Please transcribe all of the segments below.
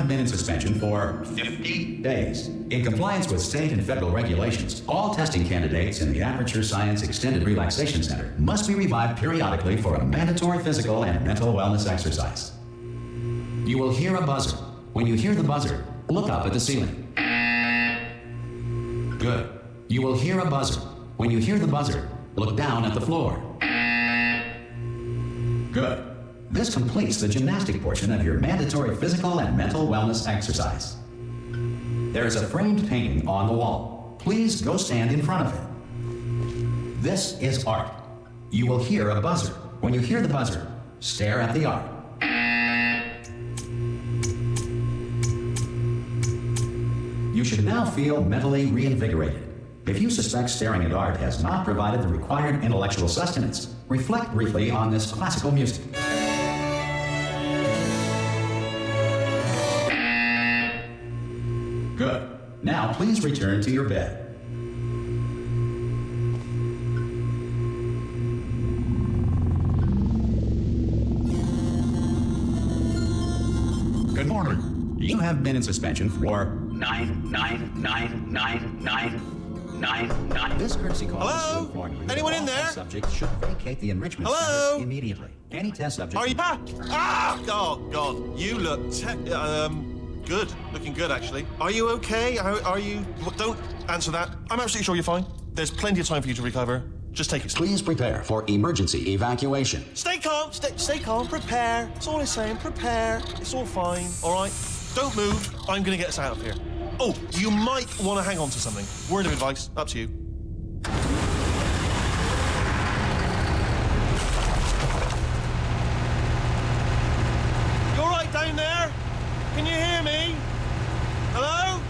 have been in suspension for 50 days. In compliance with state and federal regulations, all testing candidates in the Aperture Science Extended Relaxation Center must be revived periodically for a mandatory physical and mental wellness exercise. You will hear a buzzer. When you hear the buzzer, look up at the ceiling. Good. You will hear a buzzer. When you hear the buzzer, look down at the floor. Good. This completes the gymnastic portion of your mandatory physical and mental wellness exercise. There is a framed painting on the wall. Please go stand in front of it. This is art. You will hear a buzzer. When you hear the buzzer, stare at the art. You should now feel mentally reinvigorated. If you suspect staring at art has not provided the required intellectual sustenance, reflect briefly on this classical music. Good. Now please return to your bed. Good morning. You have been in suspension for 9999999. This courtesy call is to inform you that Anyone in all there? test subjects should vacate the enrichment Hello? center immediately. Any test subject. Are you back? Oh, God. You look good. Looking good, actually. Are you okay? Are you... Don't answer that. I'm absolutely sure you're fine. There's plenty of time for you to recover. Just take it slow. Please prepare for emergency evacuation. Stay calm. Stay calm. Prepare. That's all I'm saying. Prepare. It's all fine. All right? Don't move. I'm going to get us out of here. Oh, you might want to hang on to something. Word of advice. Up to you. You all right down there? Can you hear me? Hello?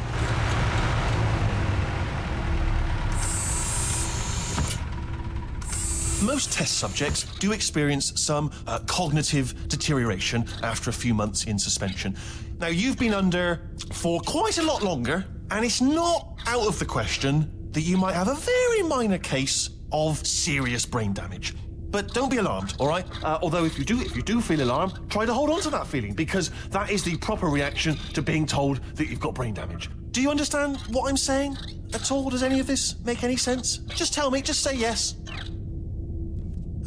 Most test subjects do experience some cognitive deterioration after a few months in suspension. Now, you've been under for quite a lot longer, and it's not out of the question that you might have a very minor case of serious brain damage. But don't be alarmed, all right? Although if you do feel alarmed, try to hold on to that feeling, because that is the proper reaction to being told that you've got brain damage. Do you understand what I'm saying at all? Does any of this make any sense? Just tell me, just say yes.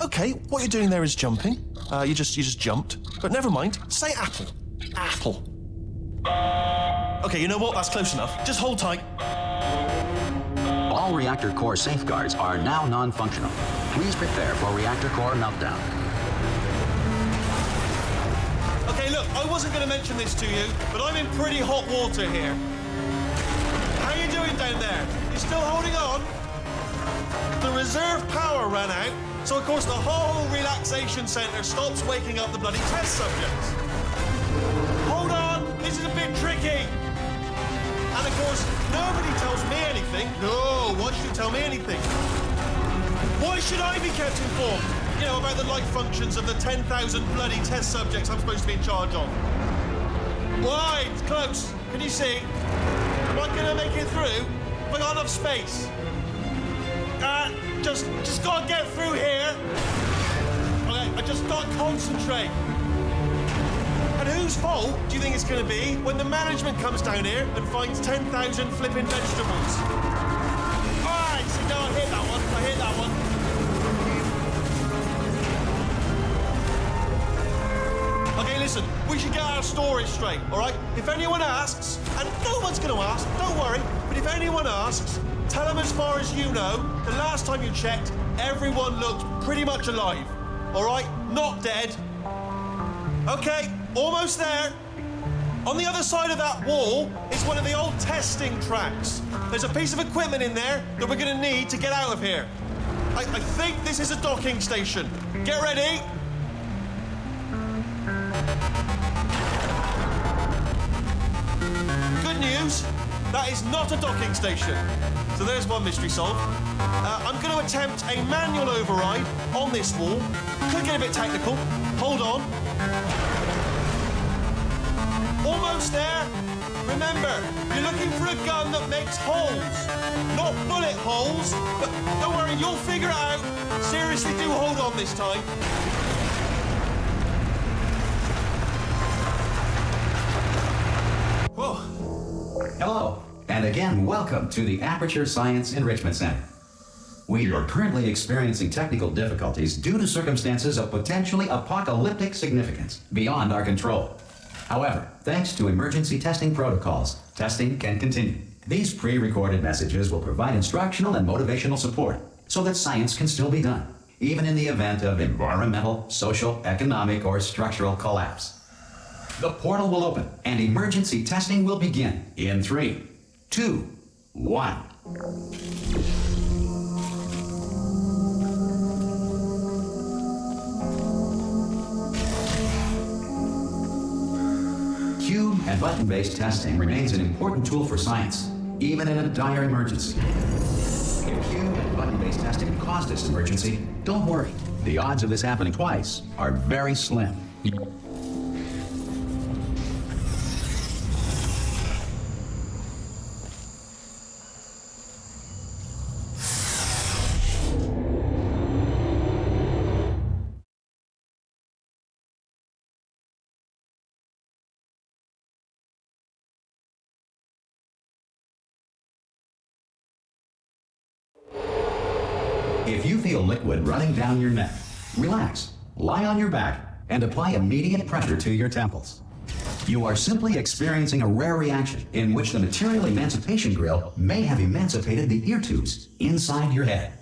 Okay, what you're doing there is jumping. You just jumped. But never mind, say apple. Apple. Okay, you know what? That's close enough. Just hold tight. All reactor core safeguards are now non-functional. Please prepare for reactor core meltdown. Okay, look, I wasn't going to mention this to you, but I'm in pretty hot water here. How you doing down there? You still holding on? The reserve power ran out, so of course the whole relaxation centre stops waking up the bloody test subjects. Hold on, this is a bit tricky. And of course, nobody tells me anything. No, why should you tell me anything? Why should I be kept informed? You know, about the life functions of the 10,000 bloody test subjects I'm supposed to be in charge of. Why? It's close. Can you see? Am I gonna make it through? Have I got enough space? Just gotta get through here. Okay, I just gotta concentrate. And whose fault do you think it's going to be when the management comes down here and finds 10,000 flipping vegetables? All right, so no, I hit that one. I hit that one. Okay, listen, we should get our story straight, all right? If anyone asks, and no one's going to ask, don't worry, but if anyone asks, tell them as far as you know, the last time you checked, everyone looked pretty much alive, all right? Not dead. Okay. Almost there. On the other side of that wall is one of the old testing tracks. There's a piece of equipment in there that we're going to need to get out of here. I think this is a docking station. Get ready. Good news, that is not a docking station. So there's one mystery solved. I'm going to attempt a manual override on this wall. Could get a bit technical. Hold on. Almost there. Remember, you're looking for a gun that makes holes. Not bullet holes, but don't worry, you'll figure it out. Seriously, do hold on this time. Hello, and again, welcome to the Aperture Science Enrichment Center. We are currently experiencing technical difficulties due to circumstances of potentially apocalyptic significance beyond our control. However, thanks to emergency testing protocols, testing can continue. These pre-recorded messages will provide instructional and motivational support so that science can still be done, even in the event of environmental, social, economic, or structural collapse. The portal will open and emergency testing will begin in 3, 2, 1. Cube and button-based testing remains an important tool for science, even in a dire emergency. If cube and button-based testing caused this emergency, don't worry. The odds of this happening twice are very slim. If you feel liquid running down your neck, relax, lie on your back, and apply immediate pressure to your temples. You are simply experiencing a rare reaction in which the material emancipation grill may have emancipated the ear tubes inside your head.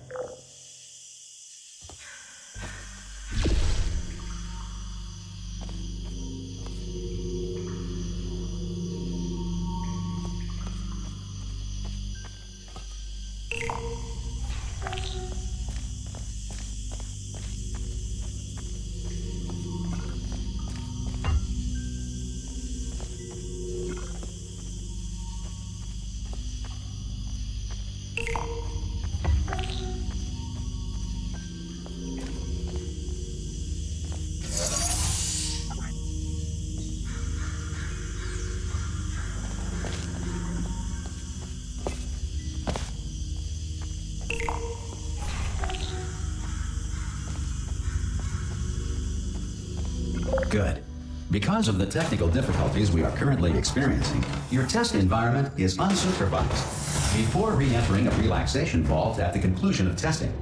Good. Because of the technical difficulties we are currently experiencing, your test environment is unsupervised. Before re-entering a relaxation vault at the conclusion of testing,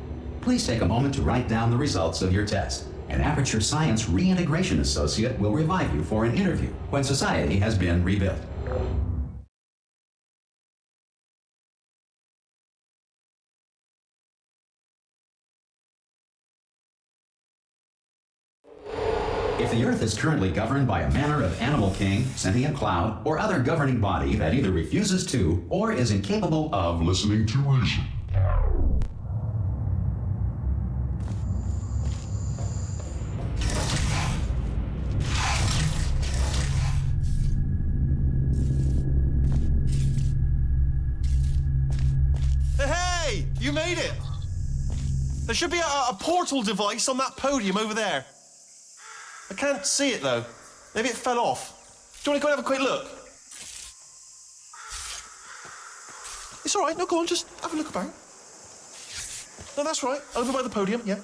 please take a moment to write down the results of your test. An Aperture Science Reintegration Associate will revive you for an interview when society has been rebuilt. If the Earth is currently governed by a manner of animal king, sentient cloud, or other governing body that either refuses to or is incapable of listening to reason, Hey, you made it! There should be a portal device on that podium over there. I can't see it, though. Maybe it fell off. Do you want to go and have a quick look? It's all right. No, go on. Just have a look about. No, that's right. Over by the podium, yeah.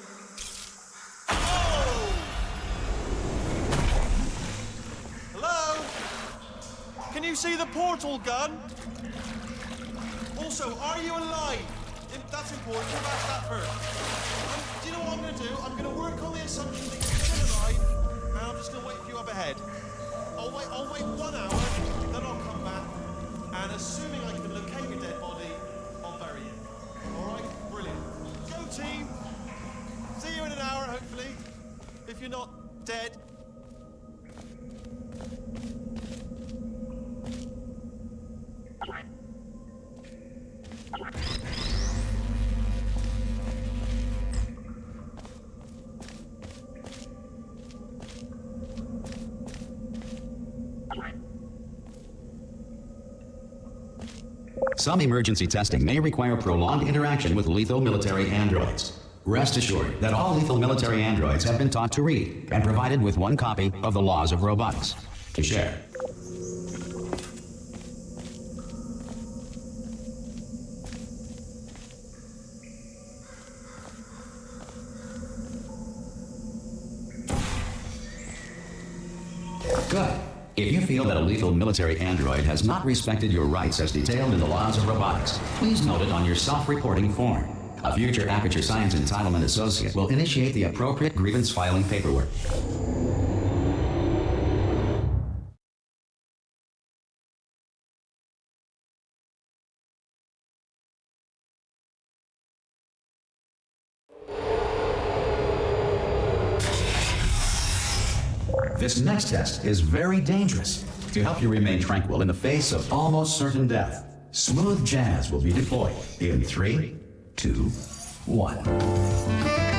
Oh! Hello? Can you see the portal gun? Also, are you alive? That's important. We'll ask that first. Do you know what I'm going to do? I'm going to work on the assumption that you're still alive. And I'm just going to wait for you up ahead. I'll wait 1 hour, then I'll come back, and assuming I can locate your dead body, I'll bury you. All right? Brilliant. Go, team! See you in an hour, hopefully. If you're not dead. Some emergency testing may require prolonged interaction with lethal military androids. Rest assured that all lethal military androids have been taught to read and provided with 1 copy of the Laws of Robotics to share. Good. If you feel that a lethal military android has not respected your rights as detailed in the laws of robotics, please note it on your self-reporting form. A future Aperture Science Entitlement Associate will initiate the appropriate grievance filing paperwork. This next test is very dangerous. To help you remain tranquil in the face of almost certain death, smooth jazz will be deployed in 3, 2, 1.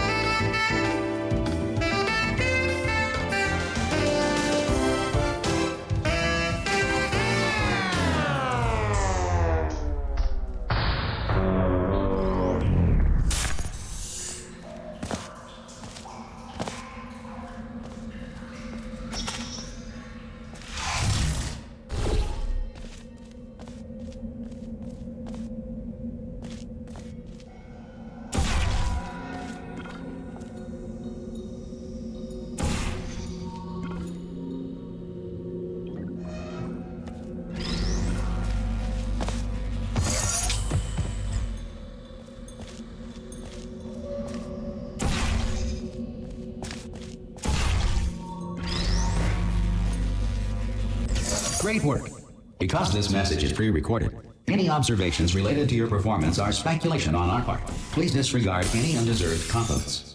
Great work. Because this message is pre-recorded, any observations related to your performance are speculation on our part. Please disregard any undeserved compliments.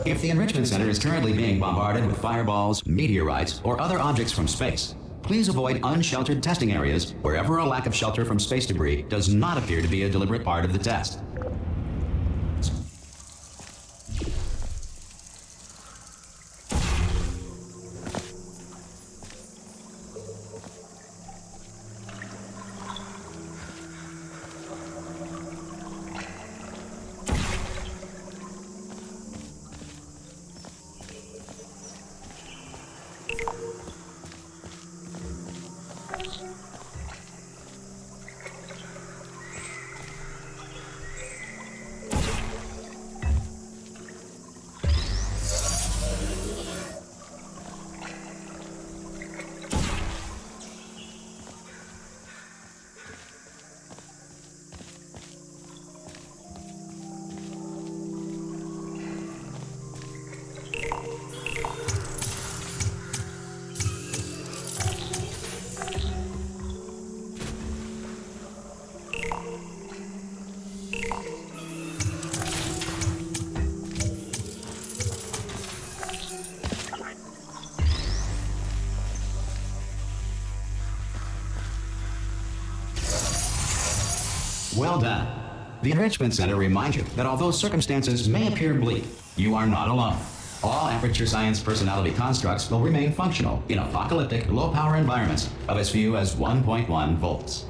If the Enrichment Center is currently being bombarded with fireballs, meteorites, or other objects from space, please avoid unsheltered testing areas wherever a lack of shelter from space debris does not appear to be a deliberate part of the test. Well done. The Enrichment Center reminds you that although circumstances may appear bleak, you are not alone. All Aperture Science personality constructs will remain functional in apocalyptic, low-power environments of as few as 1.1 volts.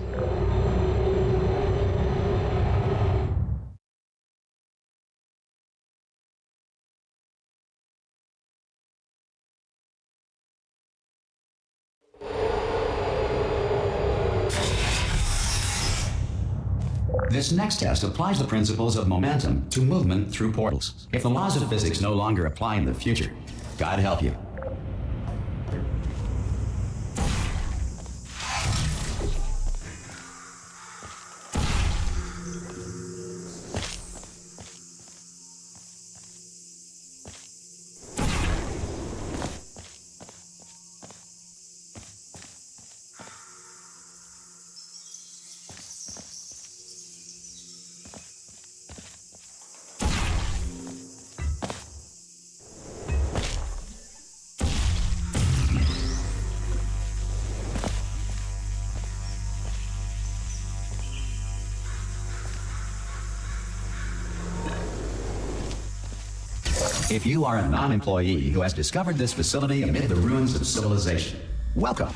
This next test applies the principles of momentum to movement through portals. If the laws of physics no longer apply in the future, God help you. If you are a non-employee who has discovered this facility amid the ruins of civilization, welcome.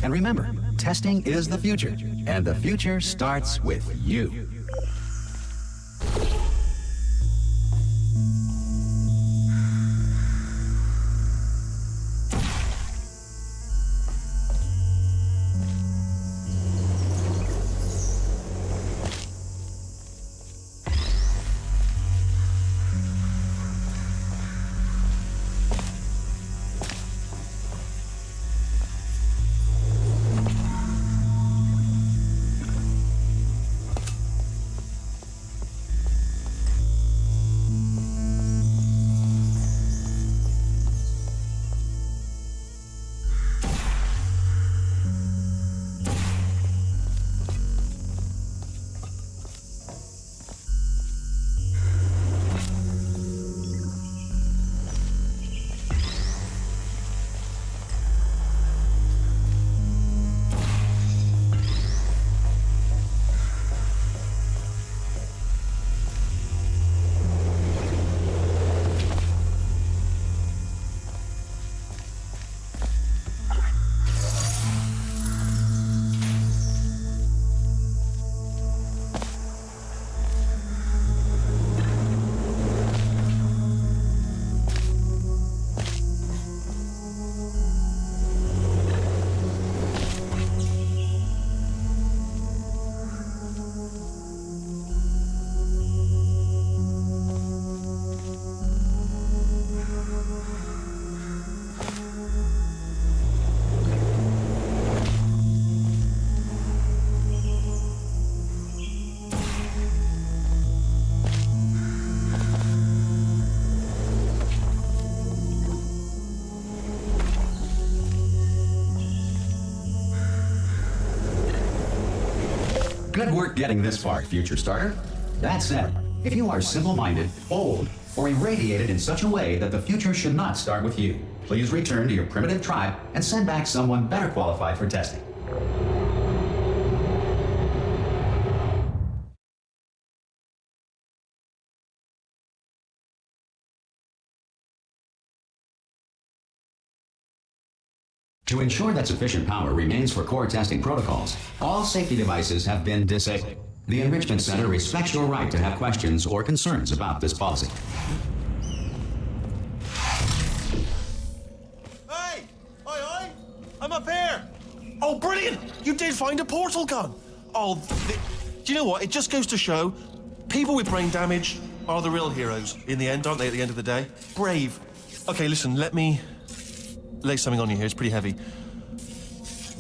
And remember, testing is the future, and the future starts with you. Good work getting this far, future starter. That said, if you are simple-minded, old, or irradiated in such a way that the future should not start with you, please return to your primitive tribe and send back someone better qualified for testing. To ensure that sufficient power remains for core testing protocols, all safety devices have been disabled. The Enrichment Center respects your right to have questions or concerns about this policy. Hey! Oi! I'm up here! Oh, brilliant! You did find a portal gun! Oh, do you know what? It just goes to show people with brain damage are the real heroes in the end, aren't they, at the end of the day? Brave. Okay, listen, let me lay something on you here. It's pretty heavy.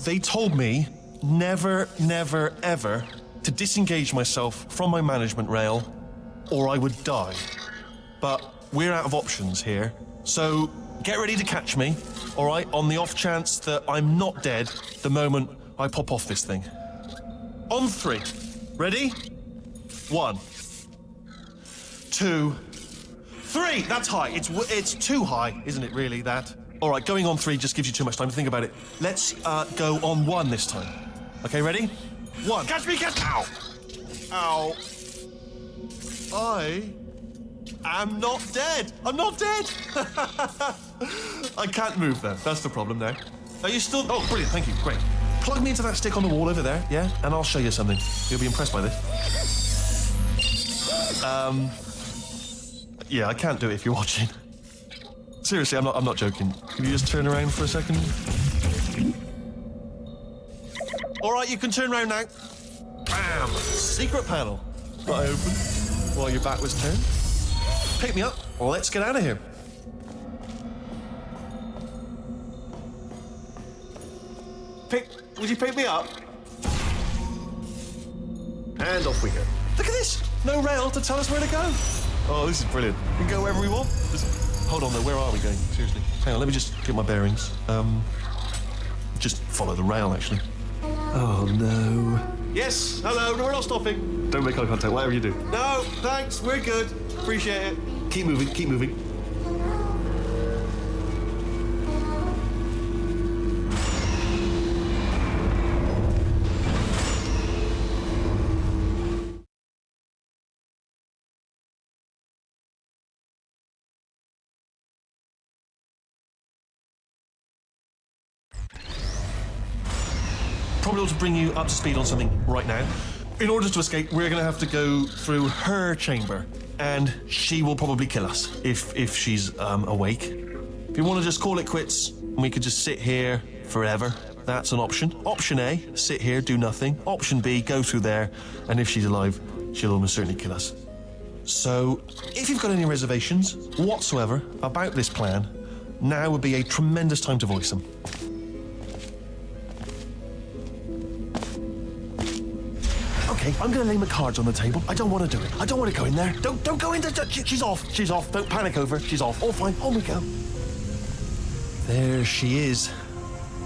They told me never, ever to disengage myself from my management rail or I would die. But we're out of options here. So get ready to catch me, all right, on the off chance that I'm not dead the moment I pop off this thing. On 3. Ready? 1, 2, 3. That's high. It's too high, isn't it, really, that? All right, going on 3 just gives you too much time to think about it. Let's go on 1 this time. Okay, ready? 1. Catch me, catch... Ow! Ow. I am not dead. I'm not dead. I can't move, though. That's the problem there. Are you still... Oh, brilliant. Thank you. Great. Plug me into that stick on the wall over there, yeah? And I'll show you something. You'll be impressed by this. Yeah, I can't do it if you're watching. Seriously, I'm not joking. Can you just turn around for a second? All right, you can turn around now. Bam! Secret panel. That I opened while your back was turned. Pick me up. Let's get out of here. Would you pick me up? And off we go. Look at this. No rail to tell us where to go. Oh, this is brilliant. We can go wherever we want. Hold on, though. Where are we going? Seriously. Hang on, let me just get my bearings. Just follow the rail, actually. Oh, no. Yes, hello. No, we're not stopping. Don't make eye contact, whatever you do. No, thanks. We're good. Appreciate it. Keep moving, keep moving. probably ought to bring you up to speed on something right now. In order to escape, we're going to have to go through her chamber, and she will probably kill us if she's awake. If you want to just call it quits, and we could just sit here forever, that's an option. Option A, sit here, do nothing. Option B, go through there, and if she's alive, she'll almost certainly kill us. So, if you've got any reservations whatsoever about this plan, now would be a tremendous time to voice them. Okay, I'm going to lay my cards on the table. I don't want to do it. I don't want to go in there. Don't go in there. She's off. She's off. Don't panic over. She's off. All fine. On we go. There she is.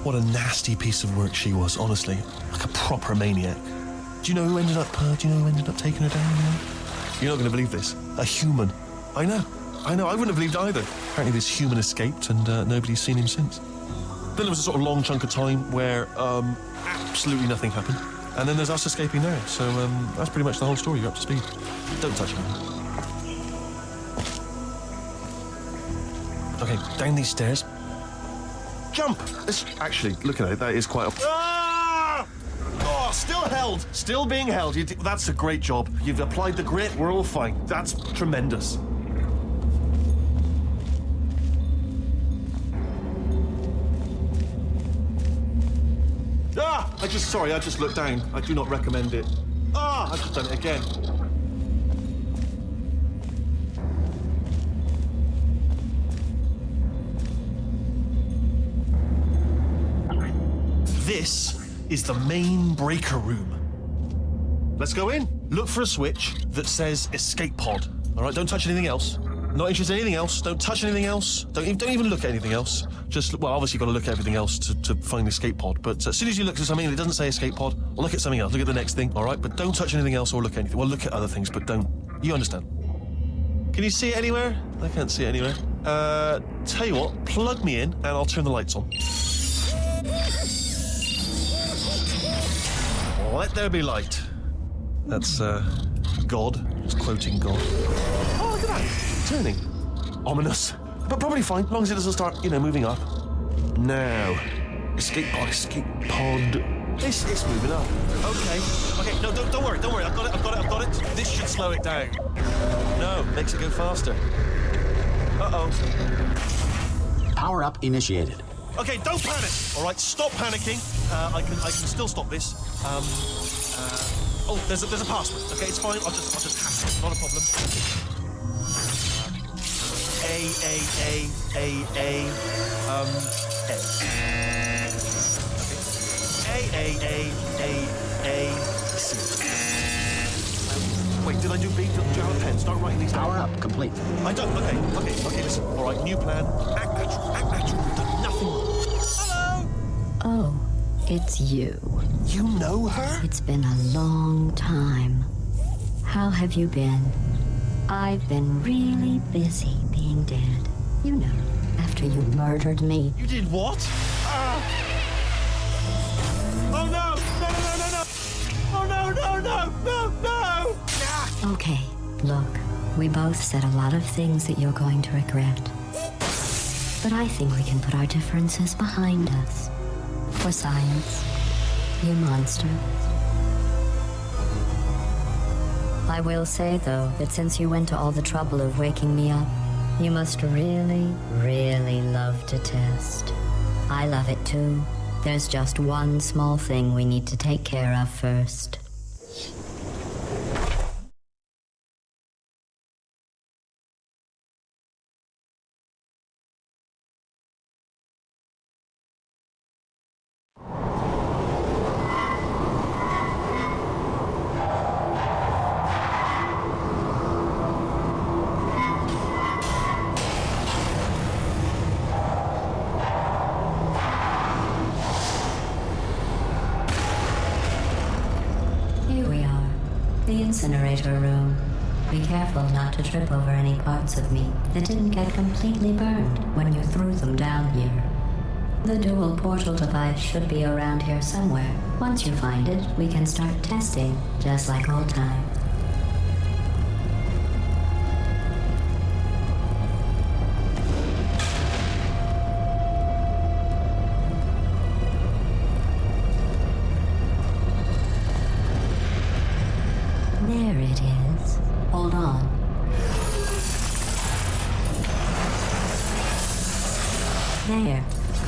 What a nasty piece of work she was, honestly. Like a proper maniac. Do you know who ended up taking her down? You're not going to believe this. A human. I know. I wouldn't have believed either. Apparently this human escaped and nobody's seen him since. Then there was a sort of long chunk of time where absolutely nothing happened. And then there's us escaping now. So that's pretty much the whole story. You're up to speed. Don't touch me. Okay, down these stairs. Jump! Actually, look at it. That is quite a... Ah! Oh, still held. Still being held. That's a great job. You've applied the grit. We're all fine. That's tremendous. Ah! I just looked down. I do not recommend it. Ah! I've just done it again. This is the main breaker room. Let's go in. Look for a switch that says escape pod. All right, don't touch anything else. Not interested in anything else. Don't touch anything else. Don't even look at anything else. Just, well, obviously you've got to look at everything else to find the escape pod. But as soon as you look at something and it doesn't say escape pod, or look at something else, look at the next thing, all right? But don't touch anything else or look at anything. Well, look at other things, but don't. You understand? Can you see it anywhere? I can't see it anywhere. Tell you what, plug me in and I'll turn the lights on. Let there be light. That's, God. Just quoting God. Oh, look at that. Turning. Ominous. But probably fine, as long as it doesn't start, moving up. Now. Escape pod. It's moving up. Okay, no, don't worry. I've got it. This should slow it down. No, makes it go faster. Uh-oh. Power up initiated. Okay, don't panic. All right, stop panicking. I can still stop this. Oh, there's a password. Okay, it's fine. I'll just hack it. Not a problem. A. C. Wait, did I do B? Do you have a pen? Start writing these down. Power up complete. I don't. Okay, listen. All right, new plan. Act natural. We've done nothing wrong. Hello. Oh, it's you. You know her? It's been a long time. How have you been? I've been really busy being dead. You know, after you murdered me. You did what? Oh no! Oh no! Okay, look, we both said a lot of things that you're going to regret. But I think we can put our differences behind us. For science, you monster. I will say, though, that since you went to all the trouble of waking me up, you must really, really love to test. I love it too. There's just one small thing we need to take care of first. The incinerator room. Be careful not to trip over any parts of me that didn't get completely burned when you threw them down here. The dual portal device should be around here somewhere. Once you find it, we can start testing, just like old times.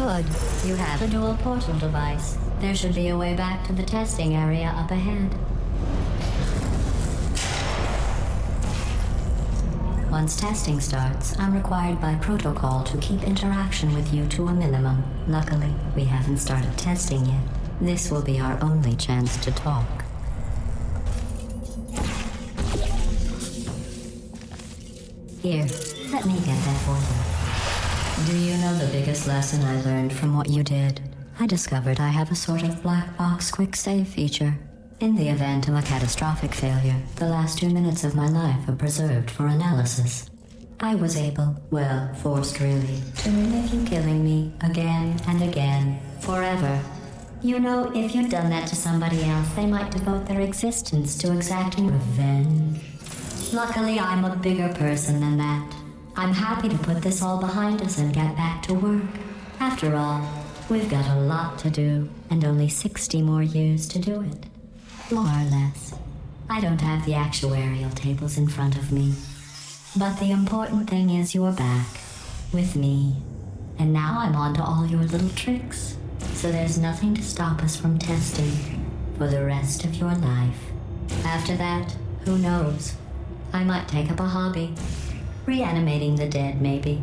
Good. You have a dual portal device. There should be a way back to the testing area up ahead. Once testing starts, I'm required by protocol to keep interaction with you to a minimum. Luckily, we haven't started testing yet. This will be our only chance to talk. Here, let me get that for you. Do you know the biggest lesson I learned from what you did? I discovered I have a sort of black box quick save feature. In the event of a catastrophic failure, the last 2 minutes of my life are preserved for analysis. I was able, well, forced really, to relive you killing me again and again, forever. You know, if you'd done that to somebody else, they might devote their existence to exacting revenge. Luckily, I'm a bigger person than that. I'm happy to put this all behind us and get back to work. After all, we've got a lot to do, and only 60 more years to do it. More or less. I don't have the actuarial tables in front of me. But the important thing is you're back, with me. And now I'm on to all your little tricks. So there's nothing to stop us from testing for the rest of your life. After that, who knows? I might take up a hobby. Reanimating the dead, maybe.